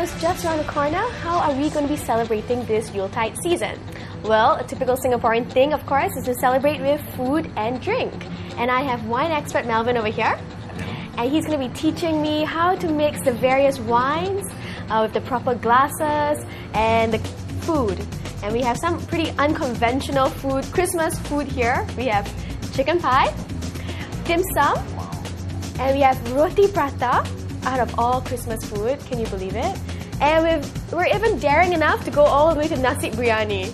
Christmas just around the corner, how are we going to be celebrating this Yuletide season? Well, a typical Singaporean thing, of course, is to celebrate with food and drink. And I have wine expert Melvin over here. And he's going to be teaching me how to mix the various wines with the proper glasses and the food. And we have some pretty unconventional food, Christmas food here. We have chicken pie, dim sum, and we have roti prata out of all Christmas food. Can you believe it? And we're even daring enough to go all the way to Nasi Bryani.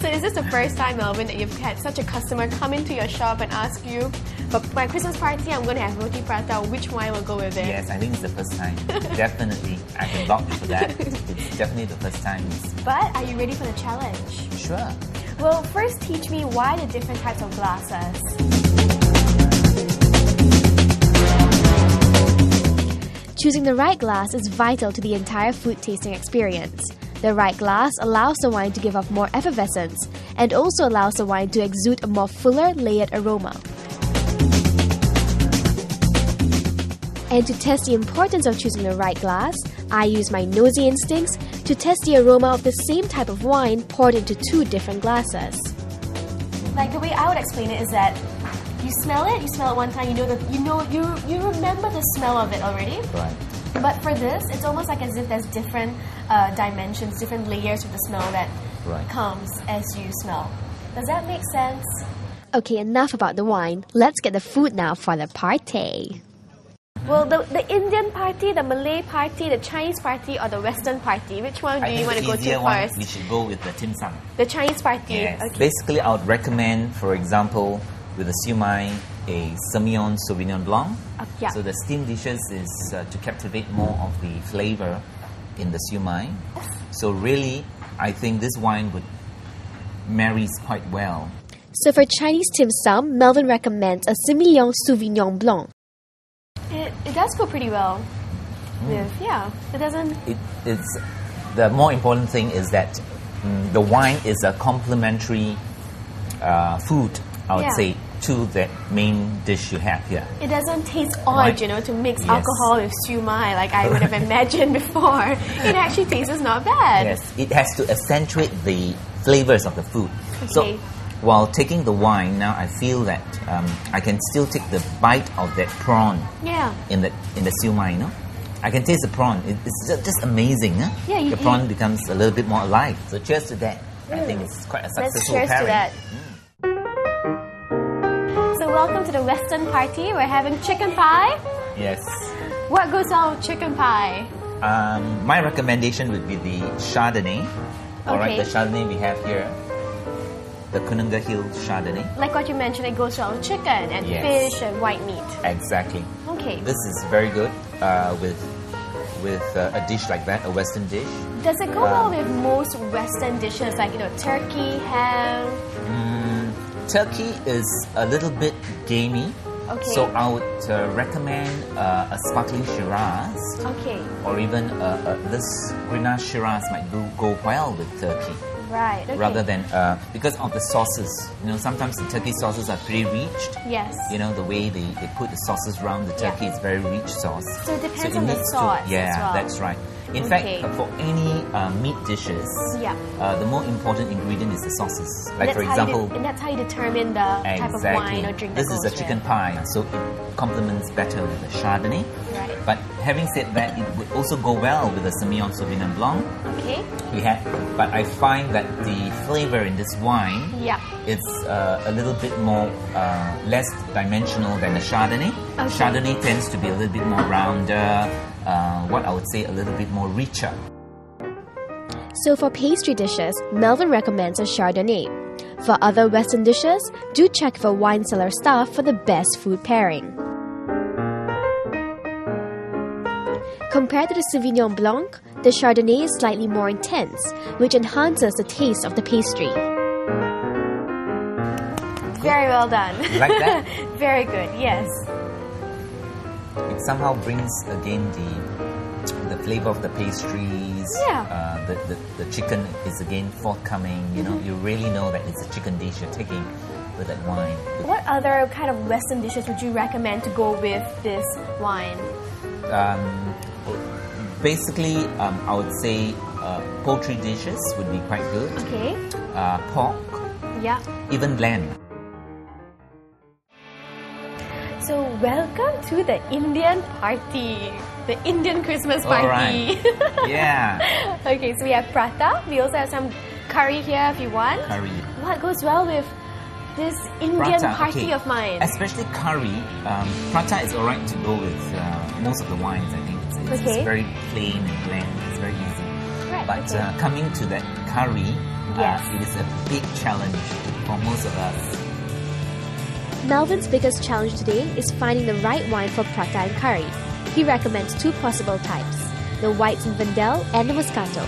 So is this the first time, Melvin, that you've had such a customer come into your shop and ask you, for my Christmas party, I'm going to have roti prata, which wine will go with it? Yes, I think it's the first time. Definitely. I can vouch for that. It's definitely the first time. But are you ready for the challenge? Sure. Well, first teach me why the different types of glasses. Choosing the right glass is vital to the entire food tasting experience. The right glass allows the wine to give off more effervescence and also allows the wine to exude a more fuller, layered aroma. And to test the importance of choosing the right glass, I use my nosy instincts to test the aroma of the same type of wine poured into two different glasses. Like the way I would explain it is that you smell it one time, you remember the smell of it already. Right. But for this, it's almost like as if there's different dimensions, different layers of the smell that comes as you smell. Does that make sense? Okay, enough about the wine. Let's get the food now for the party. Well, the Indian party, the Malay party, the Chinese party, or the Western party? Which one do you want to go to first? We should go with the dim sum. The Chinese party? Yes. Okay. Basically, I would recommend, for example, with the siu mai, a Semillon Sauvignon Blanc. Yeah. So the steamed dishes is to captivate more of the flavor in the siu mai. So really, I think this wine would marries quite well. So for Chinese dim sum, Melvin recommends a Semillon Sauvignon Blanc. It does go pretty well. With, it doesn't... It's the more important thing is that the wine is a complementary food, I would say, to the main dish you have here. It doesn't taste odd, to mix alcohol with siu mai like I would have imagined before. It actually tastes not bad. Yes, it has to accentuate the flavors of the food. Okay. So while taking the wine, now I feel that I can still take the bite of that prawn in the siu mai, I can taste the prawn. It's just amazing. Huh? The prawn becomes a little bit more alive. So cheers to that. I think it's quite a successful Let's cheers pairing. to that. So welcome to the Western party. We're having chicken pie. Yes. What goes on with chicken pie? My recommendation would be the Chardonnay. Alright, the Chardonnay we have here. The Kununga Hill Chardonnay. Like what you mentioned, it goes well with chicken and fish and white meat. Exactly. Okay. This is very good with a dish like that, a Western dish. Does it go well with most Western dishes, like turkey, ham? Turkey is a little bit gamey. Okay. So I would recommend a sparkling Shiraz. Okay. Or even this Grenache Shiraz might go well with turkey. Right. Okay. Rather than because of the sauces, sometimes the turkey sauces are pretty rich. Yes. The way they put the sauces around the turkey is very rich sauce. So it depends on the sauce. Yeah, as well. That's right. In fact, for any meat dishes, the more important ingredient is the sauces. Like for example, and that's how you determine the type of wine or drink. This is a chicken pie, so it complements better with the Chardonnay. Right. But having said that, it would also go well with the Semillon Sauvignon Blanc. Okay. But I find that the flavor in this wine is a little bit more less dimensional than the Chardonnay. Okay. Chardonnay tends to be a little bit more rounder. What I would say a little bit more richer. So for pastry dishes, Melvin recommends a Chardonnay. For other Western dishes, do check with a wine cellar staff for the best food pairing. Compared to the Sauvignon Blanc, the Chardonnay is slightly more intense, which enhances the taste of the pastry. Very well done. You like that? Very good, yes. It somehow brings again the flavor of the pastries. The chicken is again forthcoming. You really know that it's a chicken dish you're taking with that wine. What other kind of Western dishes would you recommend to go with this wine? basically, I would say poultry dishes would be quite good. Okay. Pork. Yeah. Even lamb. So welcome to the Indian party. The Indian Christmas party. All right. Yeah. Okay, so we have prata. We also have some curry here if you want. Curry. What goes well with this Indian Prata, party okay. of mine? Especially curry. Prata is alright to go with most of the wines, I think. It's very plain and bland. It's very easy. Right, But coming to that curry, Yes. it is a big challenge for most of us. Melvin's biggest challenge today is finding the right wine for prata and curry. He recommends two possible types, the White Zinfandel and the Moscato.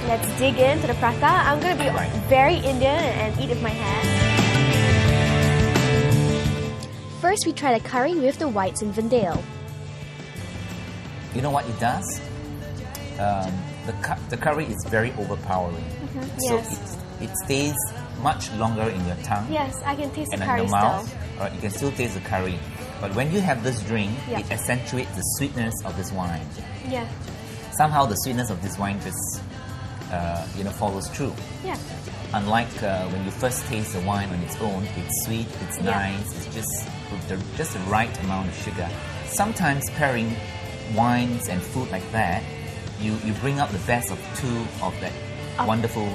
Let's dig into the prata. I'm going to be very Indian and eat with my hands. First, we try the curry with the White Zinfandel. You know what it does? The curry is very overpowering. So Yes. it stays much longer in your tongue. Yes, I can taste the And in curry your mouth. still. Alright, you can still taste the curry. But when you have this drink, Yeah. it accentuates the sweetness of this wine. Yeah. Somehow the sweetness of this wine just follows through. Yeah. Unlike when you first taste the wine on its own, it's sweet, it's nice, it's just the right amount of sugar. Sometimes pairing wines and food like that, you bring out the best of two of that wonderful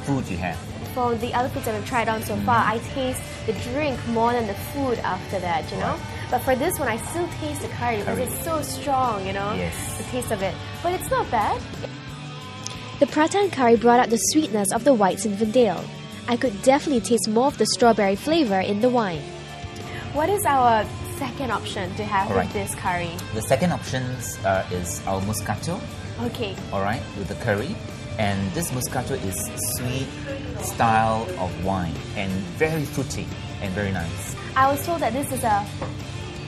food you have. For the other foods that we've tried on so far, I taste the drink more than the food after that, you know? But for this one, I still taste the curry because it's so strong, you know? Yes. The taste of it. But it's not bad. The prata and curry brought out the sweetness of the White Zinfandel. I could definitely taste more of the strawberry flavor in the wine. What is our second option to have with this curry? The second option is our Moscato, Okay. alright, with the curry. And this Moscato is sweet style of wine and very fruity and very nice. I was told that this is a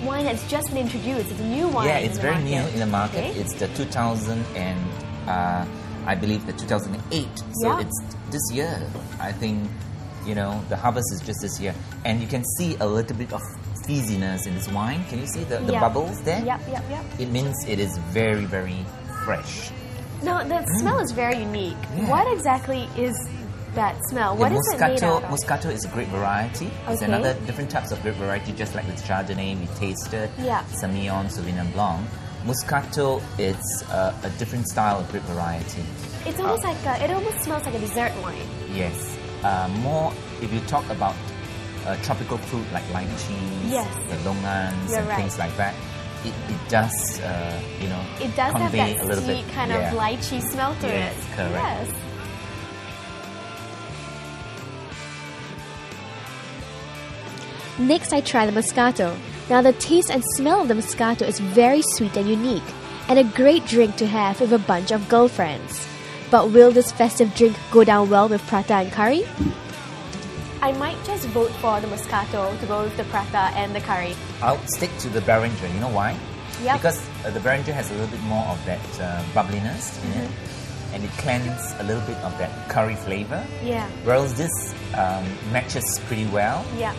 wine that's just been introduced. It's a new wine. Yeah, it's in the very new market. in the market. Okay. It's the 2000 and I believe the 2008. So Yeah. it's this year. I think, the harvest is just this year. And you can see a little bit of fizziness in this wine. Can you see the bubbles there? Yep. It means it is very, very fresh. No, the smell is very unique. Yeah. What exactly is that smell? What is it made out of? Moscato is a grape variety. It's Okay. another different types of grape variety, just like with Chardonnay we tasted, Yeah. Semillon, Sauvignon Blanc. Moscato is a different style of grape variety. It's almost like it almost smells like a dessert wine. Yes. More if you talk about tropical fruit like lychees, Yes. the longans, You're and right. things like that. It does, It does have convey that a little sweet bit. kind of lychee smell to Yes, it. correct. Yes. Next, I try the Moscato. Now, the taste and smell of the Moscato is very sweet and unique, and a great drink to have with a bunch of girlfriends. But will this festive drink go down well with prata and curry? I might just vote for the Moscato to go with the prata and the curry. I'll stick to the Beringer. You know why? Yep. Because the Beringer has a little bit more of that bubbliness in it, and it cleans a little bit of that curry flavor. Yeah. Whereas this matches pretty well Yeah.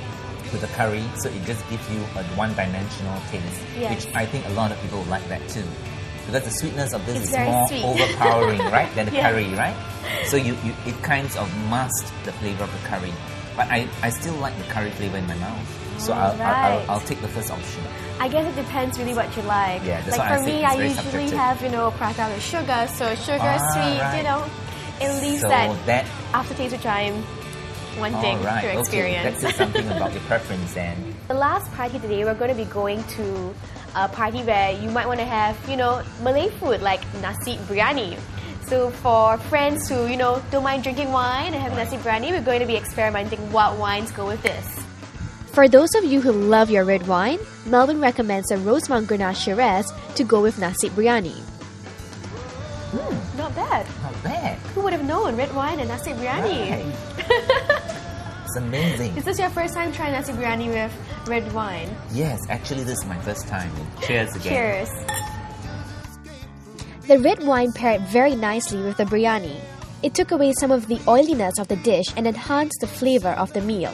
with the curry, so it just gives you a one-dimensional taste, Yes. which I think a lot of people would like that too. Because the sweetness of this It's is very more sweet. overpowering, right, than the Yeah. curry, right? So it kind of masks the flavor of the curry. But I still like the curry flavor in my mouth. So Alright. I'll take the first option. I guess it depends really what you like. Yeah, that's like why I for say me, it's I very usually subjective. have, prata with sugar. So sugar, sweet, right. it leaves So that aftertaste which I'm wanting Alright, to experience. okay, that says something about your preference then. The last party today, we're going to be going to a party where you might want to have, Malay food like Nasi Bryani. So for friends who, don't mind drinking wine and having Nasi Bryani, we're going to be experimenting what wines go with this. For those of you who love your red wine, Melvin recommends a Rosemount Grenache Shiraz to go with Nasi Bryani. Not bad. Not bad. Who would have known red wine and Nasi Bryani? Right. It's amazing. Is this your first time trying Nasi Bryani with red wine? Yes, actually this is my first time. Cheers again. Cheers. The red wine paired very nicely with the biryani. It took away some of the oiliness of the dish and enhanced the flavor of the meal.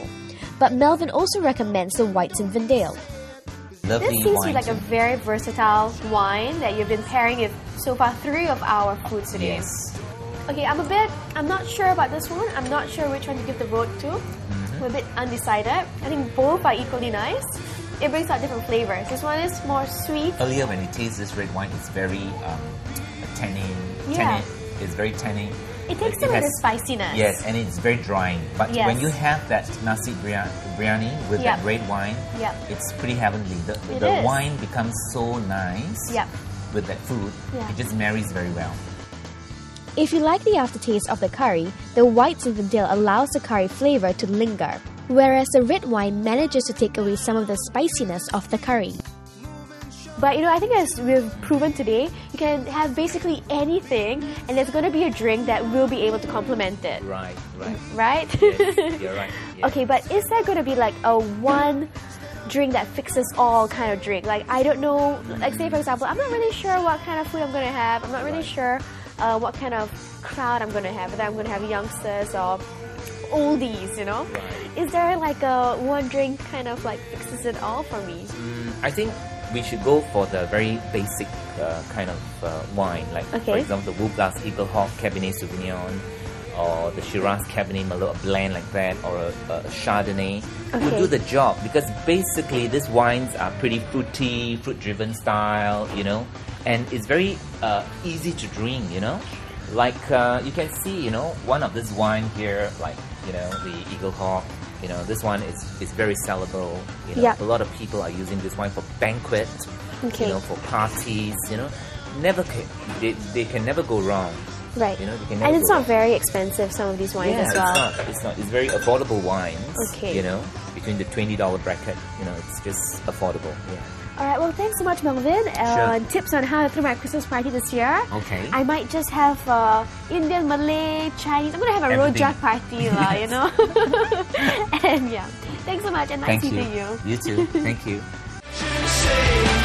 But Melvin also recommends the White Zinfandel. Lovely This seems to be wine like a too. very versatile wine that you've been pairing with so far 3 of our foods today. Yes. Okay, I'm not sure about this one. I'm not sure which one to give the vote to. I'm a bit undecided. I think both are equally nice. It brings out different flavors. This one is more sweet. Earlier when you taste this red wine, it's very tangy. Yeah. It's very tangy. It takes away the spiciness. Yes, and it's very drying. But Yes. when you have that Nasi Bryani with Yep. that red wine, Yep. it's pretty heavenly. It The is. wine becomes so nice Yep. with that food. Yeah. It just marries very well. If you like the aftertaste of the curry, the white Zinfandel allows the curry flavor to linger, whereas the red wine manages to take away some of the spiciness of the curry. But I think as we've proven today, you can have basically anything and there's going to be a drink that will be able to complement it. Right, right. Right? Yes, you're right. Yeah. Okay, but is there going to be like a one drink that fixes all kind of drink? Like, I don't know, like say for example, I'm not really sure what kind of food I'm going to have. I'm not really sure what kind of crowd I'm going to have, whether I'm going to have youngsters or oldies, Right. Is there like a one drink kind of like fixes it all for me? I think we should go for the very basic kind of wine, like Okay. for example the Wood Glass Eagle Hawk Cabernet Sauvignon, or the Shiraz Cabernet Merlot, a blend like that, or a Chardonnay. Okay. Will do the job, because basically these wines are pretty fruity, fruit-driven style, and it's very easy to drink, Like you can see, one of this wine here, like the Eagle Hawk. This one is very sellable. Yeah. A lot of people are using this wine for banquets, Okay. for parties. They can never go wrong. Right. They can And never it's go not wrong. very expensive, some of these wines Yeah, as well. it's not. It's very affordable wines. Okay. Between the $20 bracket. It's just affordable. Yeah. Alright, well thanks so much Melvin. Tips on how to throw my Christmas party this year. Okay. I might just have Indian, Malay, Chinese. I'm going to have a Everything. rojak party And yeah, thanks so much and nice Thank you. meeting you. You too. Thank you. Je ne sais